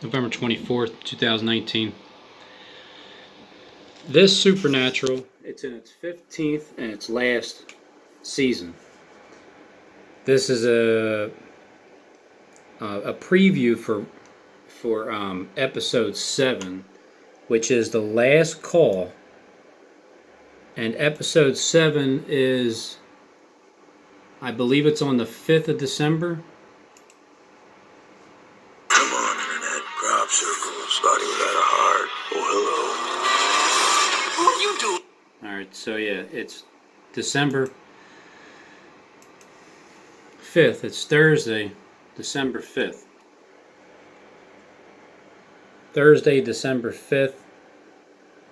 November 24th, 2019. This Supernatural, it's in its 15th and its last season. This is a preview for episode 7, which is the last call. And episode 7 is, I believe it's on the 5th of December. Come on, Internet. Crop circles. Body without a heart. Oh, hello. What are you doing? Alright, so yeah, it's December 5th. It's Thursday, December 5th. Thursday, December 5th.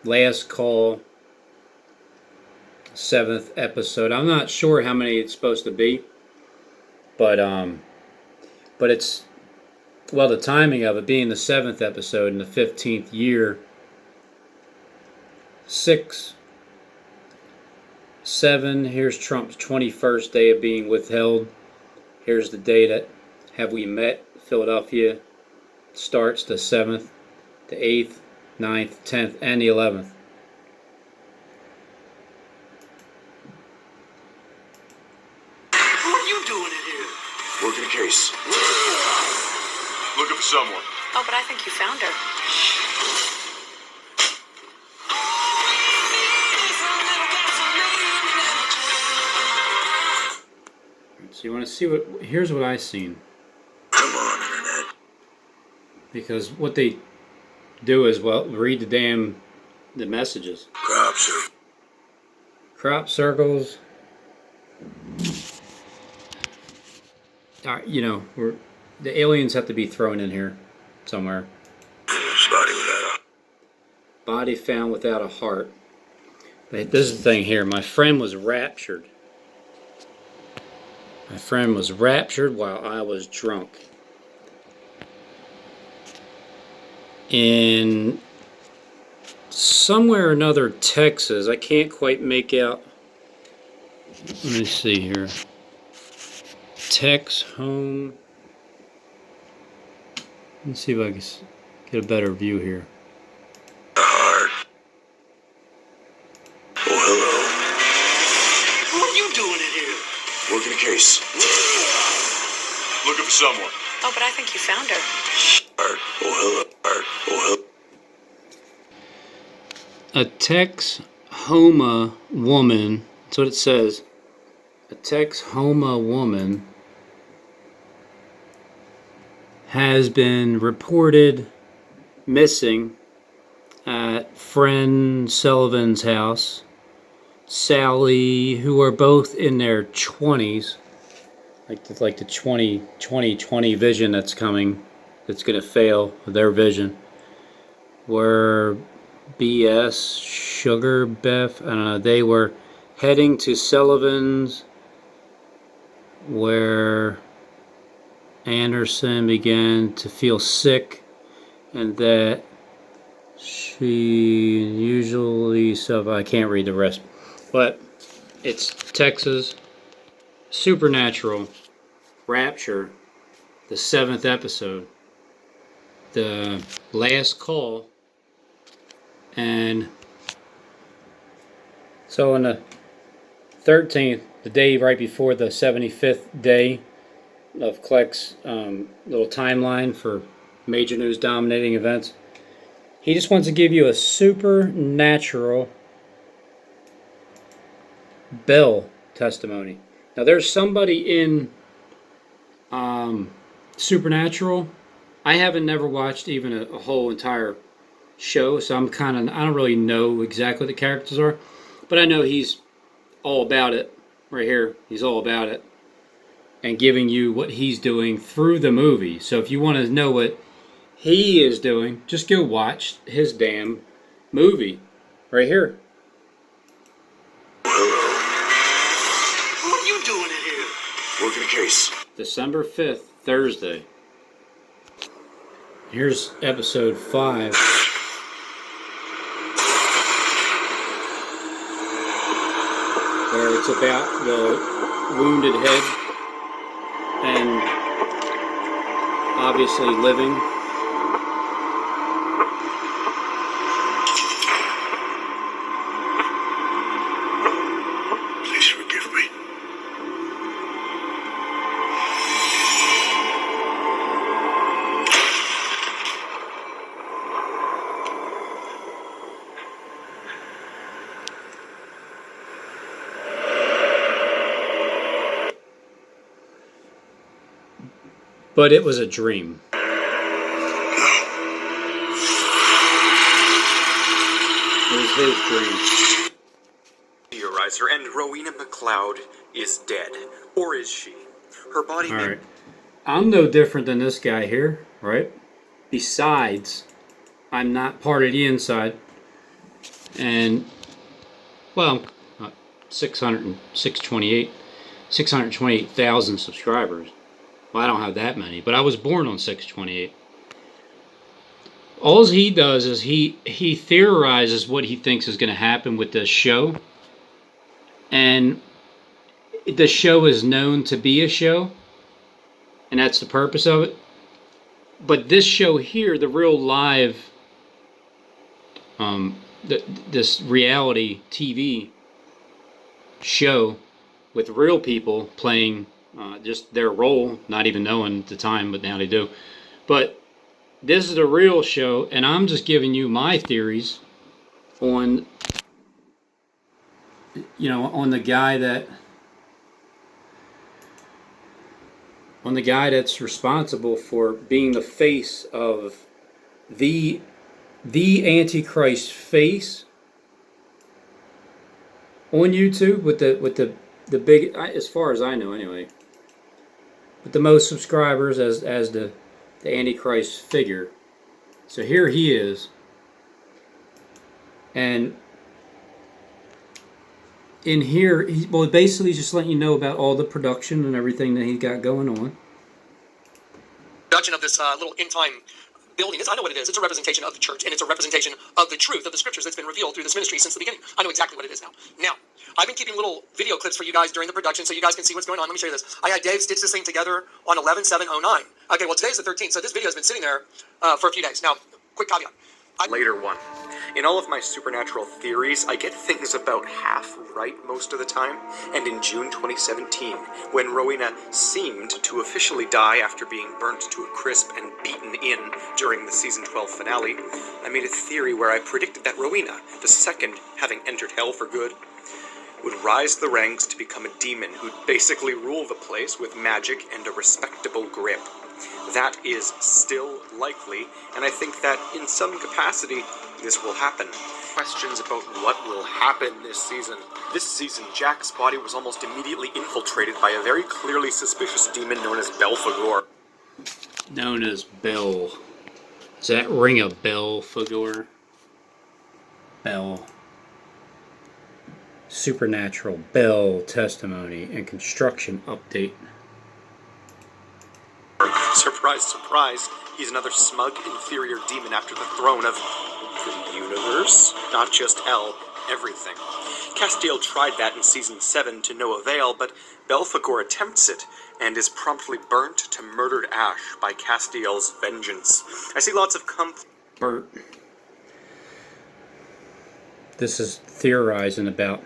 Last call. 7th episode. I'm not sure how many it's supposed to be, but it's, well, the timing of it being the 7th episode in the 15th year, 6, 7. Here's Trump's 21st day of being withheld. Here's the day that Have We Met Philadelphia starts, the 7th, the 8th, 9th, 10th, and the 11th. Working a case. Looking for someone. Oh, but I think you found her. So you want to see what? Here's what I seen. Come on, Internet. Because what they do is, well, read the messages. Crop circles. You know, the aliens have to be thrown in here somewhere. Body found without a heart. But this is the thing here. My friend was raptured. My friend was raptured while I was drunk. In somewhere or another, Texas. I can't quite make out. Let me see here. Tex home. Let's see if I can get a better view here. Oh, hello. What are you doing in here? Working a case. Looking for someone. Oh, but I think you found her. Oh, hello. A Texhoma woman. That's what it says. A Texhoma woman has been reported missing at friend Sullivan's house. Sally, who are both in their 20s, like the 2020 vision that's coming, that's going to fail, their vision, were BS, Sugar, Beth, I don't know, they were heading to Sullivan's, where Anderson began to feel sick, and that she usually I can't read the rest, but it's Texas Supernatural Rapture, the 7th episode, the last call. And so on the 13th, the day right before the 75th day of Kleck's little timeline for major news dominating events, he just wants to give you a supernatural Bell testimony. Now there's somebody in Supernatural. I haven't never watched even a whole entire show, so I don't really know exactly what the characters are, but I know he's all about it right here. He's all about it and giving you what he's doing through the movie. So if you want to know what he is doing, just go watch his damn movie right here. Hello. What are you doing in here? Working a case. December 5th, Thursday. Here's episode 5. Where it's about the wounded head and obviously living But it was a dream. It was his dream. Theorizer, and Rowena McLeod is dead. Or is she? Her body All right. I'm no different than this guy here, right? Besides, I'm not part of the inside. And, well, 628,000 subscribers. Well, I don't have that many, but I was born on 628. All he does is he theorizes what he thinks is going to happen with this show. And the show is known to be a show. And that's the purpose of it. But this show here, the real live, this reality TV show with real people playing just their role, not even knowing at the time, but now they do. But this is the real show, and I'm just giving you my theories on, on the guy that's responsible for being the face of the Antichrist face on YouTube with the big, as far as I know anyway, with the most subscribers as the Antichrist figure. So here he is, and in here, basically just letting you know about all the production and everything that he's got going on. Production of this little in-time building is, I know what it is. It's a representation of the church, and it's a representation of the truth of the scriptures that's been revealed through this ministry since the beginning. I know exactly what it is now. Now, I've been keeping little video clips for you guys during the production so you guys can see what's going on. Let me show you this. I had Dave stitch this thing together on 11/7/09. Okay, well, today's the 13th, so this video has been sitting there for a few days. Now, quick caveat. later one. In all of my supernatural theories, I get things about half right most of the time, and in June 2017, when Rowena seemed to officially die after being burnt to a crisp and beaten in during the season 12 finale, I made a theory where I predicted that Rowena, the second having entered hell for good, would rise the ranks to become a demon who'd basically rule the place with magic and a respectable grip. That is still likely, and I think that in some capacity, this will happen. Questions about what will happen this season. This season, Jack's body was almost immediately infiltrated by a very clearly suspicious demon known as Belphegor. Known as Bell. Does that ring a bell, Fagor? Bell. Supernatural Bell testimony and construction update. Surprise, surprise, he's another smug, inferior demon after the throne of the universe, not just hell, everything. Castiel tried that in season 7 to no avail, but Belphegor attempts it and is promptly burnt to murdered ash by Castiel's vengeance. I see lots of Bert. This is theorizing about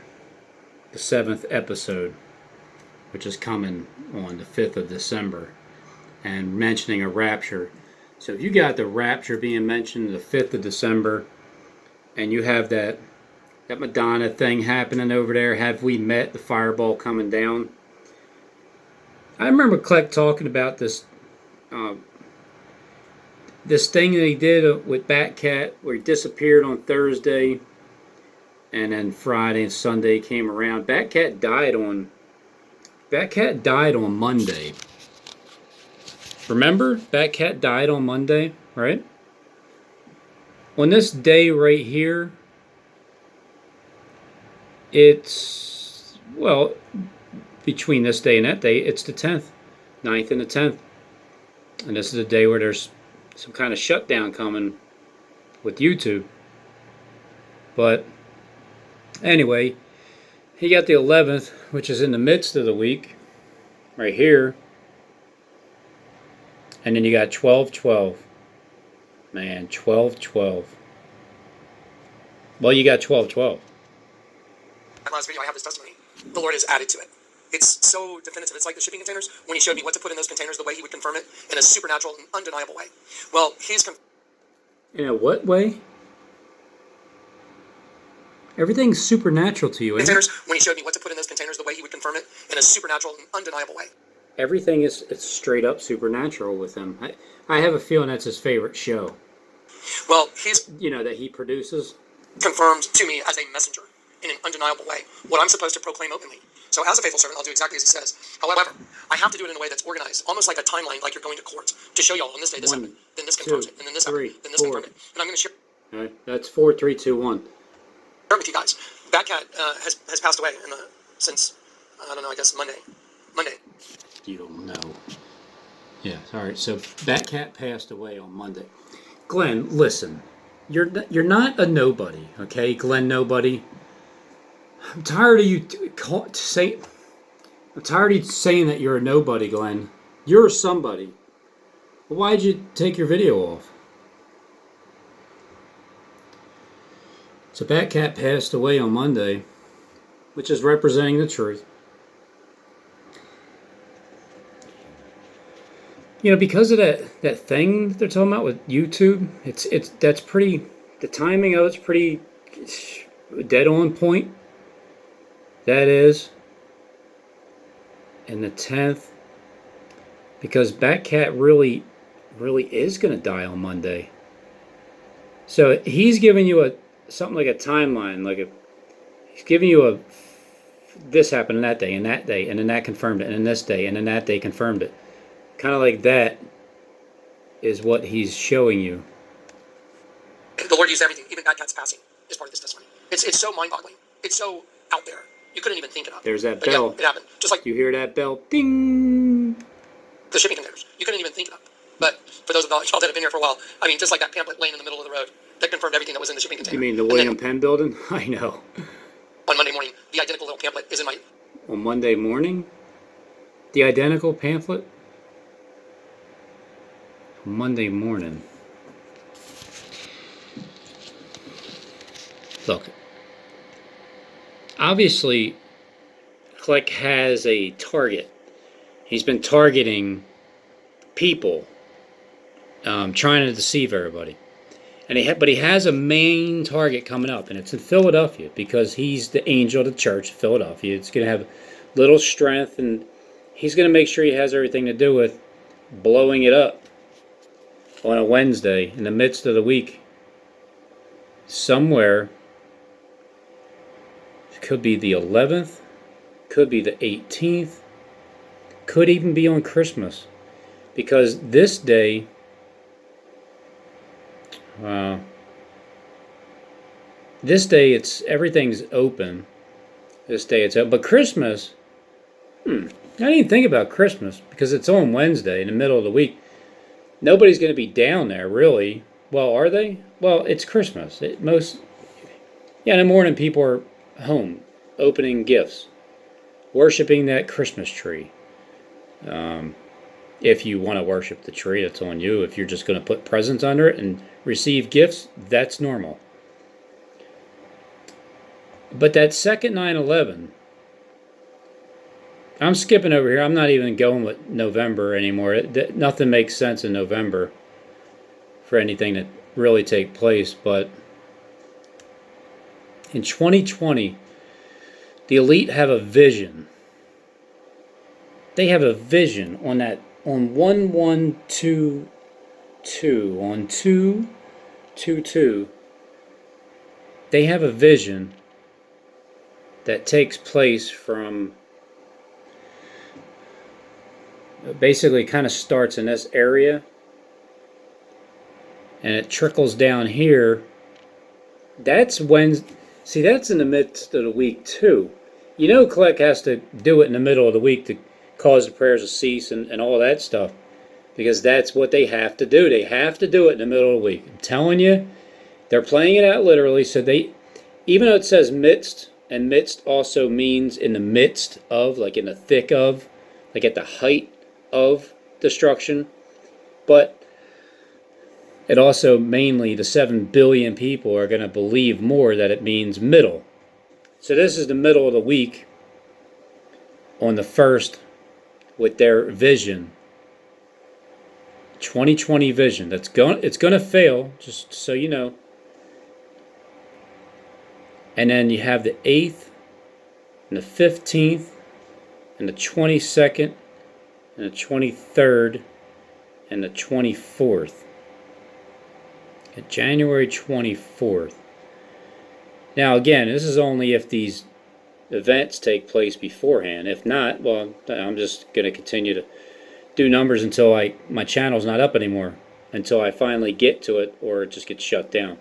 the 7th episode, which is coming on the 5th of December, and mentioning a rapture. So if you got the rapture being mentioned the 5th of December, and you have that Madonna thing happening over there, have we met, the fireball coming down. I remember Kleck talking about this this thing that he did with Batcat, where he disappeared on Thursday, and then Friday and Sunday came around. Batcat died on Monday. Remember? Batcat died on Monday, right? On this day right here, it's, well, between this day and that day, it's the 10th, 9th and the 10th. And this is a day where there's some kind of shutdown coming with YouTube. But anyway, he got the 11th, which is in the midst of the week, right here. And then you got 12/12. Man, 12/12. Well, you got 12/12. That last video, I have this testimony. The Lord has added to it. It's so definitive. It's like the shipping containers. When he showed me what to put in those containers, the way he would confirm it in a supernatural and undeniable way. Well, he's In a what way? Everything's supernatural to you, ain't it? containers. When he showed me what to put in those containers, the way he would confirm it in a supernatural and undeniable way. Everything is it's straight up supernatural with him. I have a feeling that's his favorite show. Well, he's That he produces. confirmed to me as a messenger in an undeniable way what I'm supposed to proclaim openly. So as a faithful servant, I'll do exactly as he says. However, I have to do it in a way that's organized, almost like a timeline, like you're going to court, to show y'all on this day this happened, then this confirms it, and then this happened, then this confirmed it. And I'm going to share All right, that's 4, 3, 2, 1. it with you guys. Batcat has passed away since, I don't know, I guess Monday. You don't know. Yeah, all right. So Batcat passed away on Monday. Glenn, listen. You're not a nobody, okay? Glenn Nobody. I'm tired of you I'm tired of you saying that you're a nobody, Glenn. You're somebody. Why'd you take your video off? So Batcat passed away on Monday, which is representing the truth. Because of that thing they're talking about with YouTube, that's pretty. The timing of it's pretty dead on point. That is, and the 10th, because Batcat really is going to die on Monday. So he's giving you something like a timeline, he's giving you this happened on that day, and then that confirmed it, and then this day, and then that day confirmed it. Kind of like that is what he's showing you. The Lord used everything, even Batcat's passing, is part of this testimony. It's so mind-boggling. It's so out there. You couldn't even think it up. There's that but bell. Yeah, it happened. Just like you hear that bell, ding. The shipping containers. You couldn't even think it up. But for those of y'all that have been here for a while, I mean, just like that pamphlet laying in the middle of the road that confirmed everything that was in the shipping container. You mean the William Penn building? I know. On Monday morning, the identical little pamphlet is in my... On Monday morning? The identical pamphlet? Monday morning. Look, obviously, Click has a target. He's been targeting people, trying to deceive everybody. But he has a main target coming up, and it's in Philadelphia, because he's the angel of the church of Philadelphia. It's going to have little strength, and he's going to make sure he has everything to do with blowing it up on a Wednesday in the midst of the week. Somewhere, it could be the 11th, could be the 18th, could even be on Christmas, because this day, everything's open. This day it's open, but Christmas, I didn't think about Christmas because it's on Wednesday in the middle of the week. Nobody's going to be down there, really. Well, are they? Well, it's Christmas. In the morning, people are home, opening gifts, worshiping that Christmas tree. If you want to worship the tree, that's on you. If you're just going to put presents under it and receive gifts, that's normal. But that second 9/11, I'm skipping over here. I'm not even going with November anymore. Nothing makes sense in November for anything to really take place. But in 2020, the elite have a vision. They have a vision on 1122, on 222. They have a vision that takes place from, basically kind of starts in this area and it trickles down here. That's when, see, that's in the midst of the week too. Click has to do it in the middle of the week to cause the prayers to cease and all that stuff, because that's what they have to do. They have to do it in the middle of the week. I'm telling you, they're playing it out literally. So even though it says midst, and midst also means in the midst of, like in the thick of, like at the height of destruction. But it also, mainly, the 7 billion people are going to believe more that it means middle. So this is the middle of the week on the 1st with their vision. 2020 vision. It's going to fail, just so you know. And then you have the 8th and the 15th and the 22nd and the 23rd, and the 24th. January 24th. Now again, this is only if these events take place beforehand. If not, well, I'm just going to continue to do numbers until my channel's not up anymore, until I finally get to it or it just gets shut down.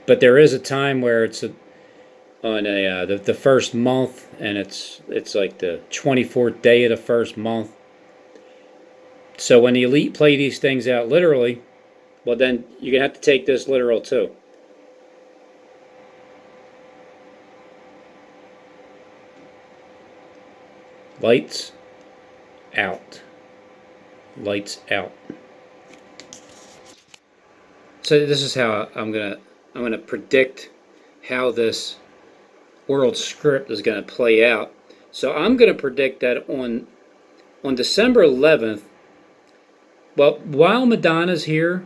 But there is a time where it's on the first month, and it's like the 24th day of the first month. So when the elite play these things out literally, well, then you're going to have to take this literal too. Lights out. Lights out. So this is how I'm gonna predict how this world script is gonna play out. So I'm gonna predict that on December 11th. Well, while Madonna's here,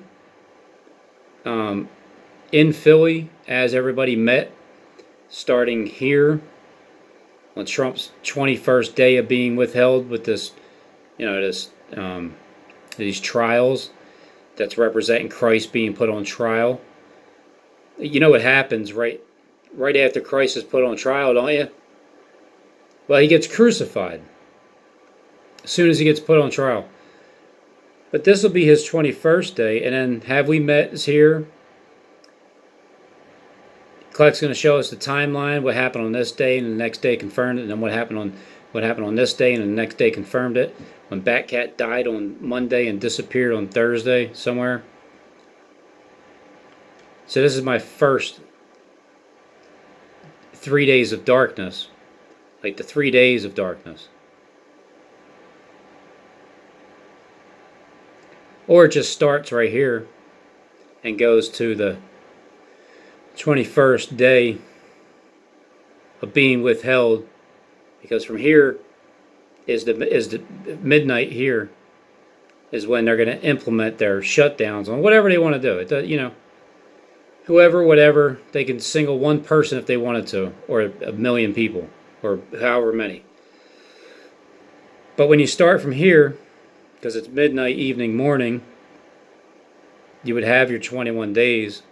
in Philly, as everybody met, starting here on Trump's 21st day of being withheld with this, these trials that's representing Christ being put on trial. You know what happens right after Christ is put on trial, don't you? Well, he gets crucified as soon as he gets put on trial. But this will be his 21st day, and then Have We Met is here. Clark's going to show us the timeline, what happened on this day, and the next day confirmed it, and then what happened on this day, and the next day confirmed it. When Batcat died on Monday and disappeared on Thursday somewhere. So this is my first 3 days of darkness, like the 3 days of darkness. Or it just starts right here and goes to the 21st day of being withheld, because from here is the midnight here is when they're going to implement their shutdowns on whatever they want to do. It, whoever, whatever, they can single one person if they wanted to, or a million people, or however many. But when you start from here, because it's midnight, evening, morning, you would have your 21 days.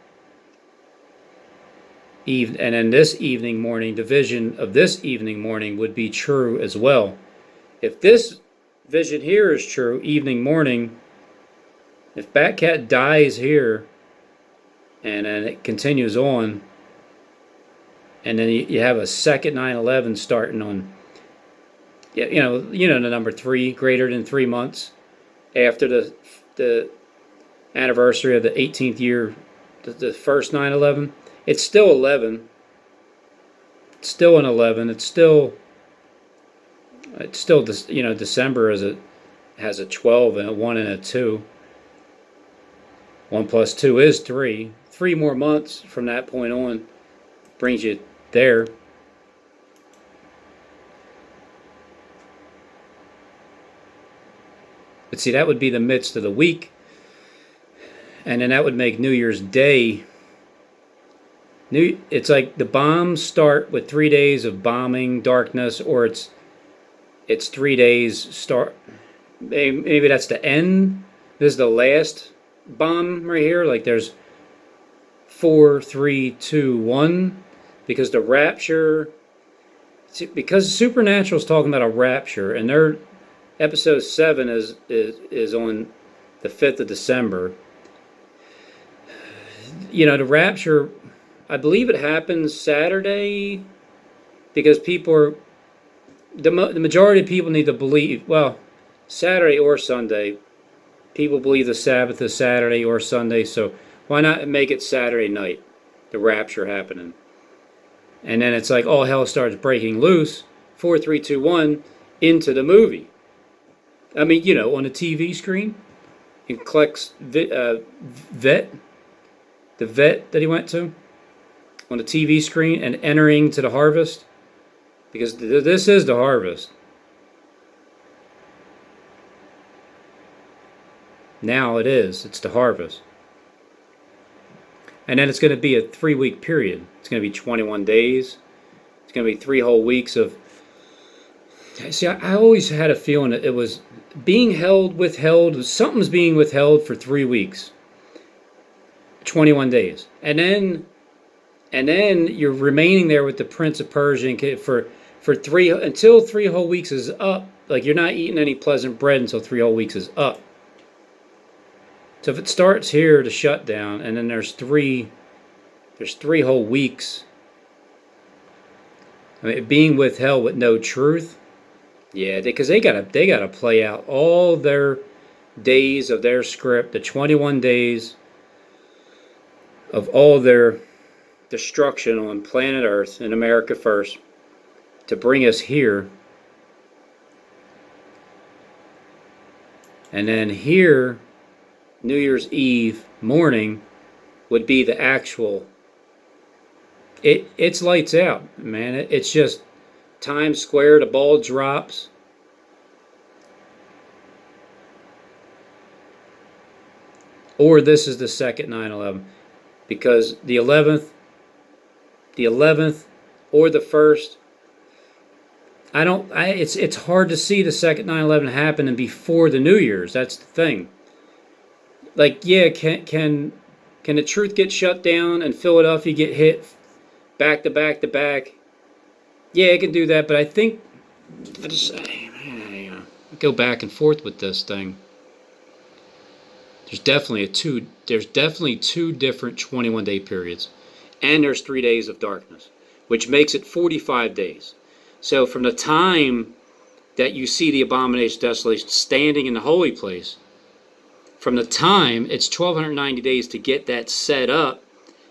And then this evening, morning, the vision of this evening, morning would be true as well. If this vision here is true, evening, morning, if Batcat dies here, and then it continues on, and then you have a second 9/11 starting on, the number 3, greater than 3 months after the anniversary of the 18th year, the first 9/11. It's still 11. It's still an 11. It's still December has a 12 and a 1 and a 2. 1 plus 2 is 3. 3 more months from that point on brings you there. But see, that would be the midst of the week, and then that would make New Year's Day. It's like the bombs start with 3 days of bombing, darkness, or it's 3 days start. Maybe that's the end. This is the last bomb right here. Like there's 4, 3, 2, 1, because the rapture. Because Supernatural is talking about a rapture, and their episode 7 is on the 5th of December. The rapture, I believe it happens Saturday, because the majority of people need to believe, well, Saturday or Sunday. People believe the Sabbath is Saturday or Sunday, so why not make it Saturday night, the rapture happening? And then it's like all hell starts breaking loose, 4, 3, 2, 1, into the movie. I mean, on the TV screen, in Kleck's vet, the vet that he went to, on the TV screen, and entering to the harvest, because this is the harvest. Now it's the harvest. And then it's going to be a 3-week period. It's going to be 21 days. It's going to be 3 whole weeks of See, I always had a feeling that it was being withheld. Something's being withheld for 3 weeks, 21 days, and then you're remaining there with the Prince of Persia for three until 3 whole weeks is up. Like you're not eating any pleasant bread until 3 whole weeks is up. So if it starts here to shut down, and then there's 3 whole weeks. I mean, being withheld with no truth. Yeah, because they gotta play out all their days of their script, the 21 days of all their destruction on planet Earth in America first to bring us here. And then here, New Year's Eve morning would be the actual. It's lights out, man. It's just Times Square, the ball drops. Or this is the second 9/11, because the 11th, or the first. It's hard to see the second 9/11 happening before the New Year's. That's the thing. Like, yeah, can the truth get shut down and Philadelphia get hit back to back to back? Yeah, it can do that, but I think I go back and forth with this thing. There's definitely two different 21-day periods, and there's 3 days of darkness, which makes it 45 days. So from the time that you see the abomination of desolation standing in the holy place, from the time it's 1,290 days to get that set up,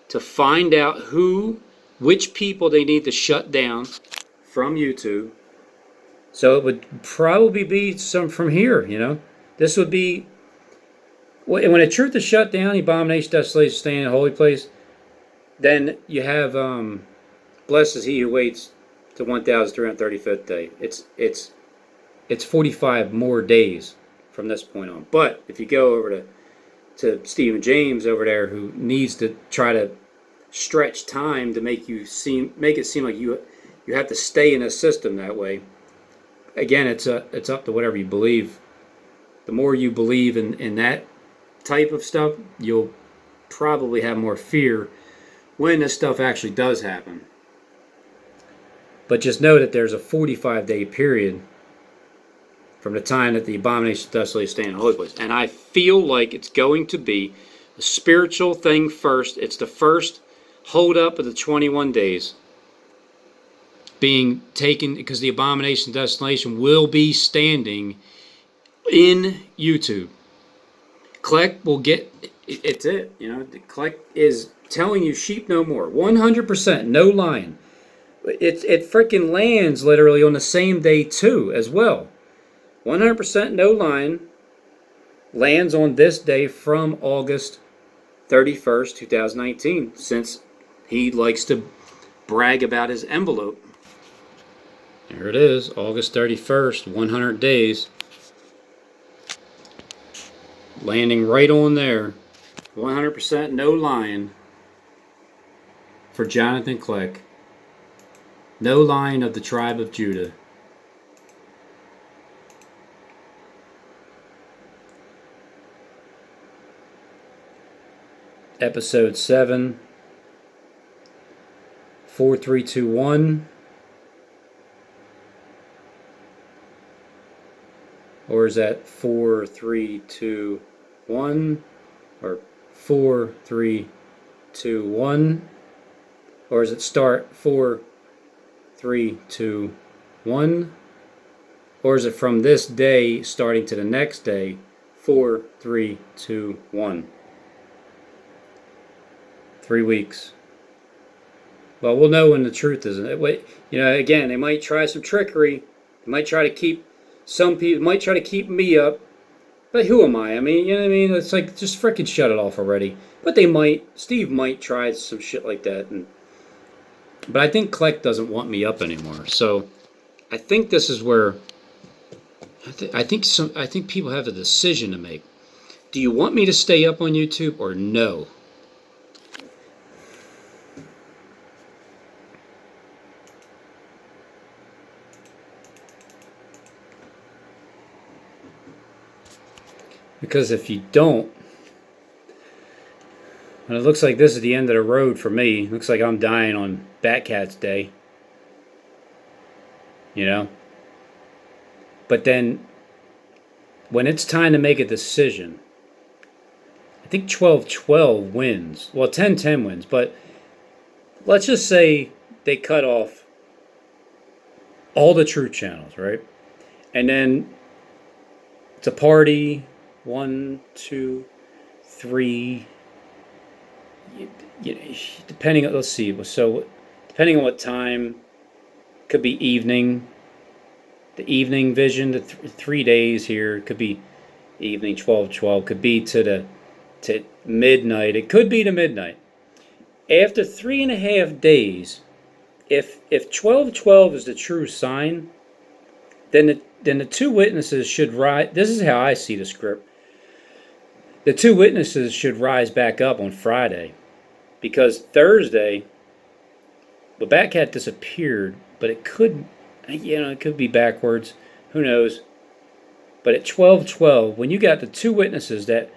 to find out which people they need to shut down from YouTube. So it would probably be some from here, This would be, when the truth is shut down, the abomination, desolation, staying in the holy place, then you have, blessed is he who waits to 1,335th day. It's 45 more days from this point on. But if you go over to Stephen James over there, who needs to try to stretch time to make it seem like you have to stay in a system that way. Again, it's up to whatever you believe. The more you believe in that type of stuff, you'll probably have more fear when this stuff actually does happen. But just know that there's a 45-day period from the time that the abomination of desolation stay in the holy place. And I feel like it's going to be a spiritual thing first. It's the first hold up of the 21 days being taken, because the abomination of desolation will be standing in YouTube. Kleck will get, it's it, Kleck is telling you sheep no more, 100%, no lying. It freaking lands literally on the same day too, as well. 100% no lying lands on this day from August 31st, 2019, since he likes to brag about his envelope. There it is, August 31st, 100 days. Landing right on there. 100% no lying for Jonathan Kleck. No lying of the tribe of Judah. Episode 7, 4321. Or is that 4321? Or 4321? Or does it start 4321? Or is it from this day starting to the next day? 4321. 3 weeks. Well, we'll know when the truth is. Again, they might try some trickery. They might try to keep some people. Might try to keep me up. But who am I? I mean, you know what I mean? It's like, just freaking shut it off already. But Steve might try some shit like that. But I think Kleck doesn't want me up anymore. So I think this is where I think people have a decision to make. Do you want me to stay up on YouTube or no? Because if you don't, and it looks like this is the end of the road for me. It looks like I'm dying on Batcat's Day. You know? But then, when it's time to make a decision, I think 12-12 wins. Well, 10-10 wins. But let's just say they cut off all the truth channels, right? And then it's a party. 1, 2, 3. Depending on, let's see. So, depending on what time, could be evening. The evening vision, the 3 days here could be evening 12-12. Could be to midnight. It could be to midnight. After 3.5 days, if 12-12 is the true sign, then the two witnesses should rise. This is how I see the script. The two witnesses should rise back up on Friday, because Thursday, the Batcat disappeared, but it could, it could be backwards. Who knows? But at 12-12, when you got the two witnesses that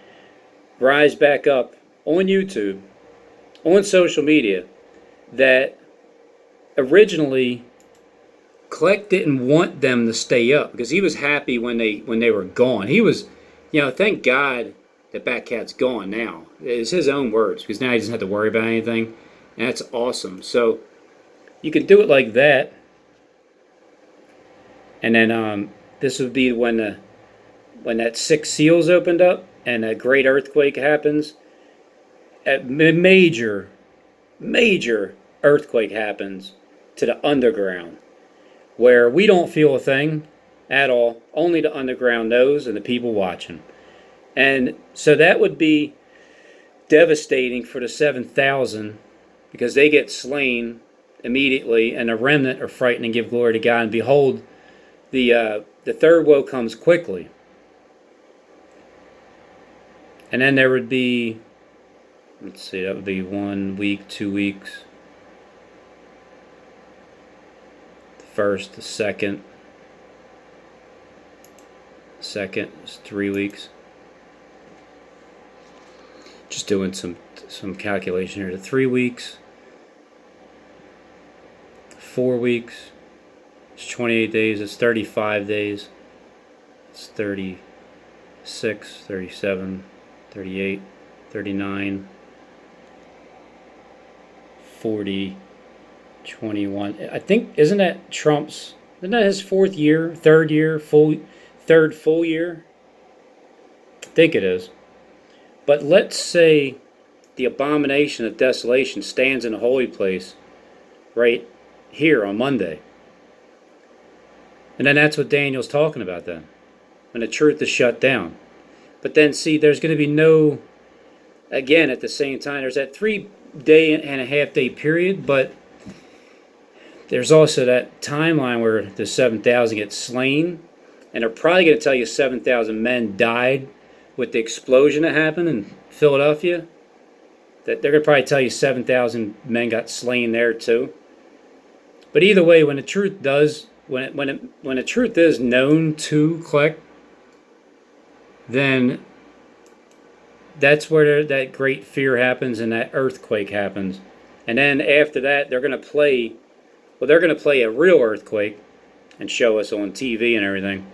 rise back up on YouTube, on social media, that originally Kleck didn't want them to stay up because he was happy when they were gone. He was, thank God that Batcat's gone now. It's his own words, because now he doesn't have to worry about anything. And that's awesome. So you could do it like that. And then this would be when that 6 seals opened up and a great earthquake happens. A major earthquake happens to the underground, where we don't feel a thing at all. Only the underground knows and the people watching. And so that would be devastating for the 7,000, because they get slain immediately, and the remnant are frightened and give glory to God. And behold, the third woe comes quickly. And then there would be, let's see, that would be 1 week, 2 weeks. The first, the second is 3 weeks. Just doing some calculation here. The 3 weeks, 4 weeks, it's 28 days, it's 35 days, it's 36, 37, 38, 39, 40, 21. I think, isn't that his third full year? I think it is. But let's say the abomination of desolation stands in a holy place right here on Monday. And then that's what Daniel's talking about then, when the truth is shut down. But then, see, there's going to be no, again, at the same time, there's that 3.5 day period, but there's also that timeline where the 7,000 get slain, and they're probably going to tell you 7,000 men died with the explosion that happened in Philadelphia. That they're going to probably tell you 7,000 men got slain there too. But either way, when the truth is known to Kleck, then that's where that great fear happens and that earthquake happens. And then after that, they're going to play a real earthquake and show us on TV and everything.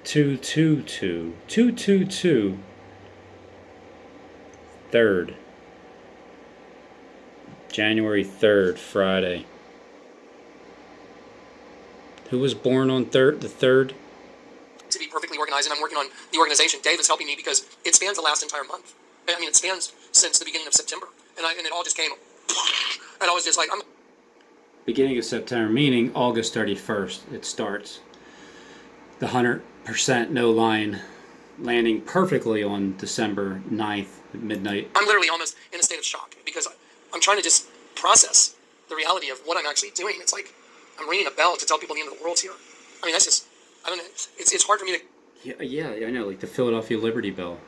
222. 3rd. January 3rd, Friday. Who was born on the 3rd? To be perfectly organized, and I'm working on the organization. Dave is helping me because it spans the last entire month. I mean, it spans since the beginning of September, and it all just came, and I was just like, Beginning of September, meaning August 31st, it starts. The 100% no line landing perfectly on December 9th at midnight. I'm literally almost in a state of shock because I'm trying to just process the reality of what I'm actually doing. It's like I'm ringing a bell to tell people the end of the world's here. I mean, that's just, I don't know. It's hard for me to. Yeah, I know, like the Philadelphia Liberty Bell.